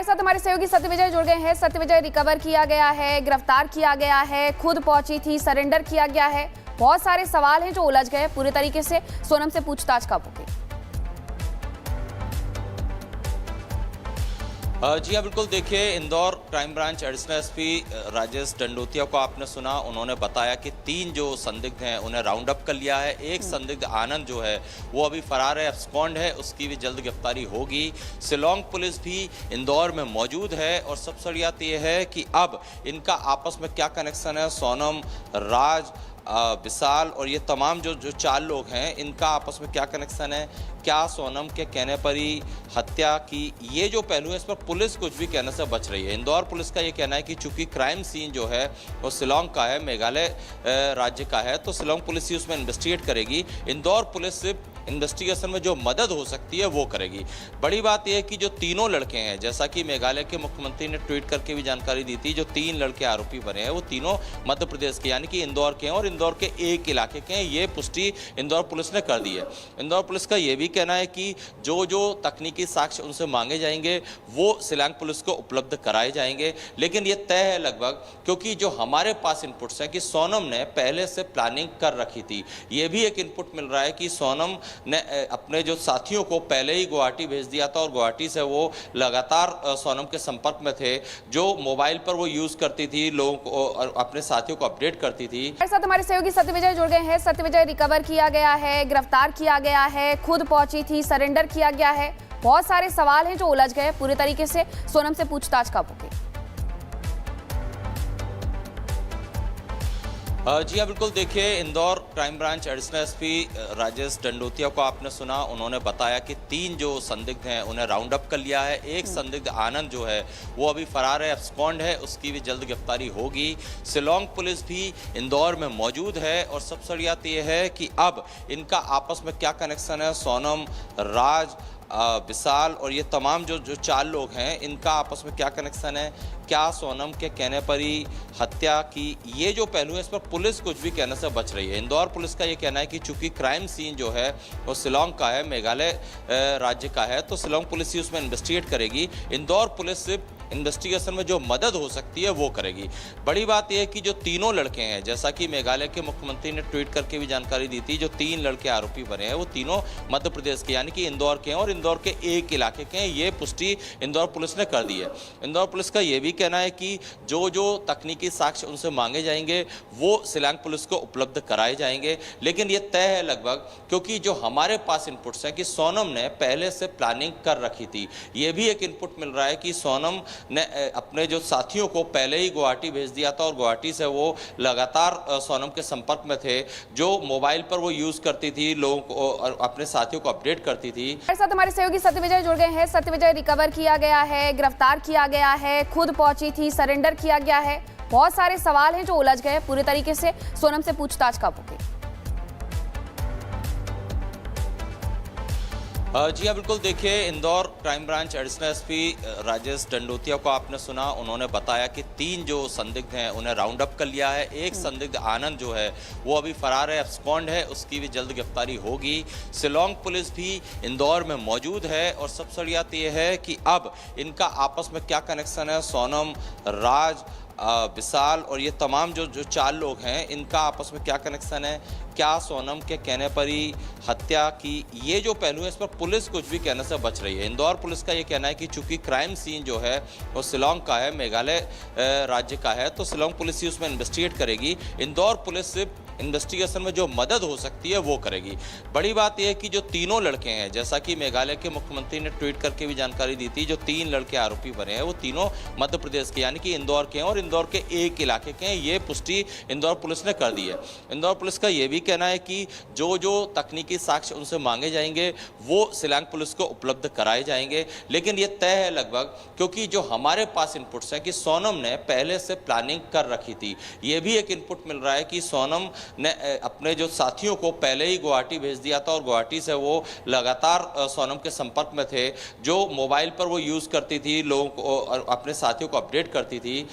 हमारे साथ हमारे सहयोगी सत्यविजय जुड़ गए हैं। सत्यविजय, रिकवर किया गया है, गिरफ्तार किया गया है, खुद पहुंची थी, सरेंडर किया गया है। बहुत सारे सवाल हैं जो उलझ गए पूरे तरीके से। सोनम से पूछताछ कब होगी? जी हाँ, बिल्कुल। देखिए, Indore crime branch additional SP Rajesh Dandotiya को आपने सुना। उन्होंने बताया कि 3 जो संदिग्ध हैं उन्हें राउंड अप कर लिया है। एक संदिग्ध आनंद जो है वो अभी फरार है, एब्सकॉन्ड है, उसकी भी जल्द गिरफ्तारी होगी। शिलोंग पुलिस भी इंदौर में मौजूद है और सबसे बड़ी बात यह है कि अब इनका आपस में क्या कनेक्शन है। सोनम, राज, विशाल और ये तमाम जो 4 लोग हैं, इनका आपस में क्या कनेक्शन है, क्या सोनम के कहने पर ही हत्या की, ये जो पहलू है इस पर पुलिस कुछ भी कहने से बच रही है। इंदौर पुलिस का ये कहना है कि चूंकि क्राइम सीन जो है वो शिलोंग का है, मेघालय राज्य का है, तो शिलोंग पुलिस ही उसमें इन्वेस्टिगेट करेगी। इंदौर पुलिस सिर्फ इन्वेस्टिगेशन में जो मदद हो सकती है वो करेगी। बड़ी बात यह है कि जो तीनों लड़के हैं, जैसा कि मेघालय के मुख्यमंत्री ने ट्वीट करके भी जानकारी दी थी, जो 3 लड़के आरोपी बने हैं वो तीनों मध्य प्रदेश के यानी कि इंदौर के हैं और इंदौर के एक इलाके के हैं। ये पुष्टि इंदौर पुलिस ने कर दी है। इंदौर पुलिस का ये भी कहना है कि जो तकनीकी साक्ष्य उनसे मांगे जाएंगे वो शिलोंग पुलिस को उपलब्ध कराए जाएंगे। लेकिन ये तय है लगभग, क्योंकि जो हमारे पास इनपुट्स हैं कि सोनम ने पहले से प्लानिंग कर रखी थी। ये भी एक इनपुट मिल रहा है कि सोनम ने अपने जो साथियों को पहले ही गुवाहाटी भेज दिया था और गुवाहाटी से वो लगातार सोनम के संपर्क में थे। जो मोबाइल पर वो यूज करती थी, लोगों को और अपने साथियों को अपडेट करती थी। हमारे साथ हमारे सहयोगी सत्यविजय जुड़ गए हैं। सत्यविजय, रिकवर किया गया है, गिरफ्तार किया गया है, खुद पहुंची थी, सरेंडर किया गया है। बहुत सारे सवाल हैं जो उलझ गए पूरे तरीके से। सोनम से पूछताछ कब होगी? जी हाँ, बिल्कुल। देखिए, Indore crime branch additional SP Rajesh Dandotiya को आपने सुना। उन्होंने बताया कि 3 जो संदिग्ध हैं उन्हें राउंड अप कर लिया है। एक संदिग्ध आनंद जो है वो अभी फरार है, एब्सकॉन्ड है, उसकी भी जल्द गिरफ्तारी होगी। शिलोंग पुलिस भी इंदौर में मौजूद है और सबसे बड़ी बात यह है कि अब इनका आपस में क्या कनेक्शन है। सोनम, राज, विशाल और ये तमाम जो 4 लोग हैं, इनका आपस में क्या कनेक्शन है, क्या सोनम के कहने पर ही हत्या की, ये जो पहलू है इस पर पुलिस कुछ भी कहने से बच रही है। इंदौर पुलिस का ये कहना है कि चूंकि क्राइम सीन जो है वो शिलोंग का है, मेघालय राज्य का है, तो शिलोंग पुलिस ही उसमें इन्वेस्टिगेट करेगी। इंदौर पुलिस सिर्फ इन्वेस्टिगेशन में जो मदद हो सकती है वो करेगी। बड़ी बात यह है कि जो तीनों लड़के हैं, जैसा कि मेघालय के मुख्यमंत्री ने ट्वीट करके भी जानकारी दी थी, जो 3 लड़के आरोपी बने हैं वो तीनों मध्य प्रदेश के यानी कि इंदौर के हैं और इंदौर के एक इलाके के हैं। ये पुष्टि इंदौर पुलिस ने कर दी है। इंदौर पुलिस का ये भी कहना है कि जो तकनीकी साक्ष्य उनसे मांगे जाएंगे वो शिलोंग पुलिस को उपलब्ध कराए जाएंगे। लेकिन ये तय है लगभग, क्योंकि जो हमारे पास इनपुट्स हैं कि सोनम ने पहले से प्लानिंग कर रखी थी। ये भी एक इनपुट मिल रहा है कि सोनम ने अपने जो साथियों को पहले ही गुवाहाटी भेज दिया था और गुवाहाटी से वो लगातार सोनम के संपर्क में थे। जो मोबाइल पर वो यूज करती थी, लोगों को और अपने साथियों को अपडेट करती थी। हमारे साथ हमारे सहयोगी सत्यविजय जुड़ गए हैं। सत्यविजय, रिकवर किया गया है, गिरफ्तार किया गया है, खुद पहुंची थी, सरेंडर किया गया है। बहुत सारे सवाल हैं जो उलझ गए पूरे तरीके से। सोनम से पूछताछ कब होगी? जी हाँ, बिल्कुल। देखिए, Indore crime branch additional SP Rajesh Dandotiya को आपने सुना। उन्होंने बताया कि 3 जो संदिग्ध हैं उन्हें राउंड अप कर लिया है। एक संदिग्ध आनंद जो है वो अभी फरार है, एब्सकॉन्ड है, उसकी भी जल्द गिरफ्तारी होगी। शिलोंग पुलिस भी इंदौर में मौजूद है और सबसे बड़ी बात यह है कि अब इनका आपस में क्या कनेक्शन है। सोनम, राज, विशाल और ये तमाम जो 4 लोग हैं, इनका आपस में क्या कनेक्शन है, क्या सोनम के कहने पर ही हत्या की, ये जो पहलू है इस पर पुलिस कुछ भी कहने से बच रही है। इंदौर पुलिस का ये कहना है कि चूंकि क्राइम सीन जो है वो शिलोंग का है, मेघालय राज्य का है, तो शिलोंग पुलिस ही उसमें इन्वेस्टिगेट करेगी। इंदौर पुलिस सिर्फ इन्वेस्टिगेशन में जो मदद हो सकती है वो करेगी। बड़ी बात यह है कि जो तीनों लड़के हैं, जैसा कि मेघालय के मुख्यमंत्री ने ट्वीट करके भी जानकारी दी थी, जो 3 लड़के आरोपी बने हैं वो तीनों मध्य प्रदेश के यानी कि इंदौर के हैं और इंदौर के एक इलाके के हैं। ये पुष्टि इंदौर पुलिस ने कर दी है। इंदौर पुलिस का ये भी कहना है कि जो तकनीकी साक्ष्य उनसे मांगे जाएंगे वो शिलोंग पुलिस को उपलब्ध कराए जाएंगे। लेकिन ये तय है लगभग, क्योंकि जो हमारे पास इनपुट्स हैं कि सोनम ने पहले से प्लानिंग कर रखी थी। ये भी एक इनपुट मिल रहा है कि सोनम ने अपने जो साथियों को पहले ही गुवाहाटी भेज दिया था और गुवाहाटी से वो लगातार सोनम के संपर्क में थे। जो मोबाइल पर वो यूज करती थी, लोगों को और अपने साथियों को अपडेट करती थी।